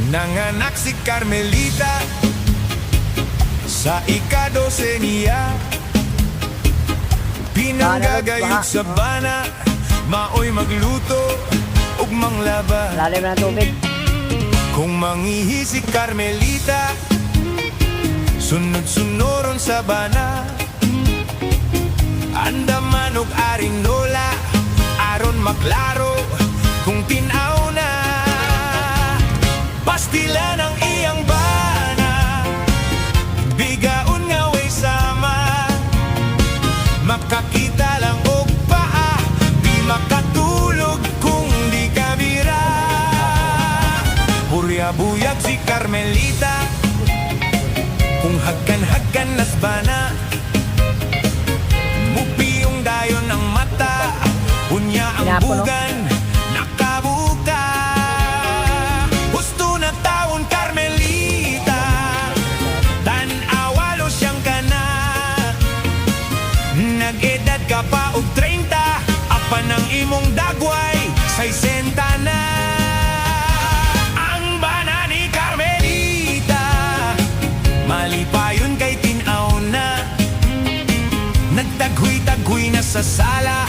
Nanganak si Carmelita sa ika-12 niya. Pinanggagayod sa bana, maoy magluto ug manglaba. Lalim na ng tubig. Kung mangihi si Carmelita, sunod-sunoron sa bana. Andaman ug aring lola, aron maklaro kung tinaw na. Pastilan ang iyang bana, bigaon nga way sama. Makakita lang og paa, di makatulog kung di ka bira. Burya-buyag si Carmelita, kung hagkan-hagkan nas bana. Mupi yung dayon ng mata, unya ang Inapo, no? bugan nakabuka. Gusto na taon Carmelita, tan-awalo siyang kana. Nag-edad ka pa og 30, apan ang imong dagway 60 na. Ang bana ni Carmelita, malipayon kay tinaw na. Nagtaghuy-taghuy na sa sala,